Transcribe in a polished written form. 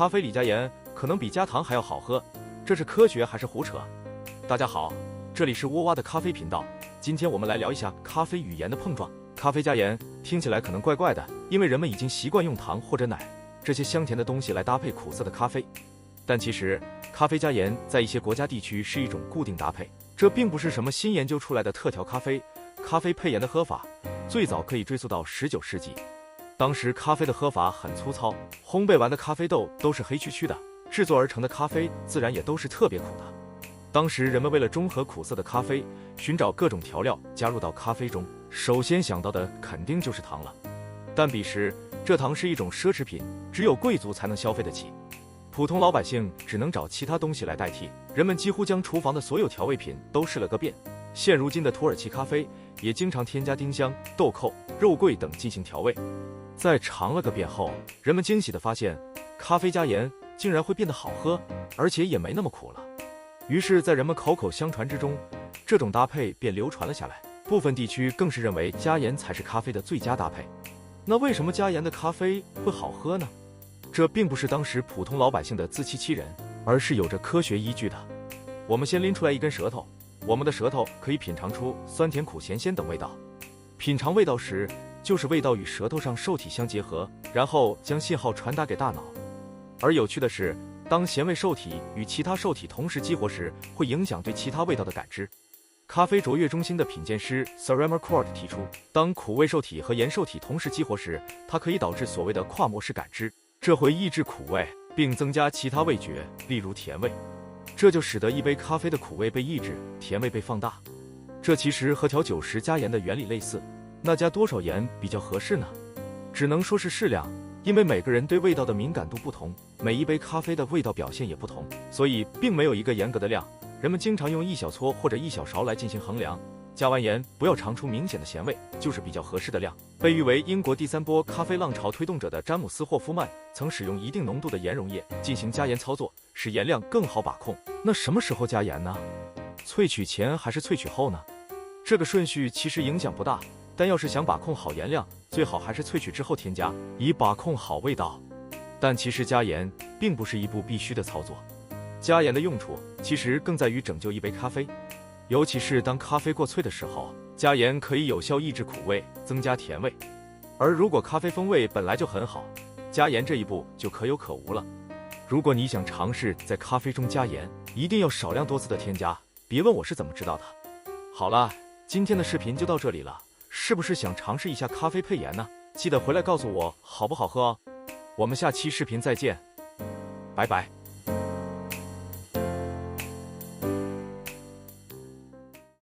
咖啡里加盐可能比加糖还要好喝，这是科学还是胡扯？大家好，这里是窝蛙的咖啡频道，今天我们来聊一下咖啡与盐的碰撞。咖啡加盐听起来可能怪怪的，因为人们已经习惯用糖或者奶这些香甜的东西来搭配苦涩的咖啡。但其实，咖啡加盐在一些国家地区是一种固定搭配，这并不是什么新研究出来的特调咖啡。咖啡配盐的喝法最早可以追溯到19世纪。当时咖啡的喝法很粗糙，烘焙完的咖啡豆都是黑黢黢的，制作而成的咖啡自然也都是特别苦的。当时人们为了中和苦涩的咖啡，寻找各种调料加入到咖啡中，首先想到的肯定就是糖了。但彼时这糖是一种奢侈品，只有贵族才能消费得起，普通老百姓只能找其他东西来代替。人们几乎将厨房的所有调味品都试了个遍。现如今的土耳其咖啡也经常添加丁香、豆蔻、肉桂等进行调味。在尝了个遍后，人们惊喜地发现，咖啡加盐竟然会变得好喝，而且也没那么苦了。于是，在人们口口相传之中，这种搭配便流传了下来。部分地区更是认为加盐才是咖啡的最佳搭配。那为什么加盐的咖啡会好喝呢？这并不是当时普通老百姓的自欺欺人，而是有着科学依据的。我们先拎出来一根舌头，我们的舌头可以品尝出酸甜苦咸鲜等味道。品尝味道时，就是味道与舌头上受体相结合，然后将信号传达给大脑。而有趣的是，当咸味受体与其他受体同时激活时，会影响对其他味道的感知。咖啡卓越中心的品鉴师 Sir Marquardt 提出，当苦味受体和盐受体同时激活时，它可以导致所谓的跨模式感知，这会抑制苦味，并增加其他味觉，例如甜味。这就使得一杯咖啡的苦味被抑制，甜味被放大。这其实和调酒时加盐的原理类似。那加多少盐比较合适呢？只能说是适量，因为每个人对味道的敏感度不同，每一杯咖啡的味道表现也不同，所以并没有一个严格的量。人们经常用1小撮或者1小勺来进行衡量。加完盐不要尝出明显的咸味，就是比较合适的量。被誉为英国第3波咖啡浪潮推动者的詹姆斯·霍夫曼曾使用一定浓度的盐溶液进行加盐操作，使盐量更好把控。那什么时候加盐呢？萃取前还是萃取后呢？这个顺序其实影响不大。但要是想把控好盐量，最好还是萃取之后添加，以把控好味道。但其实加盐并不是一步必须的操作，加盐的用处其实更在于拯救一杯咖啡，尤其是当咖啡过脆的时候，加盐可以有效抑制苦味，增加甜味。而如果咖啡风味本来就很好，加盐这一步就可有可无了。如果你想尝试在咖啡中加盐，一定要少量多次的添加，别问我是怎么知道的。好了，今天的视频就到这里了。是不是想尝试一下咖啡配盐呢？记得回来告诉我好不好喝哦。我们下期视频再见，拜拜。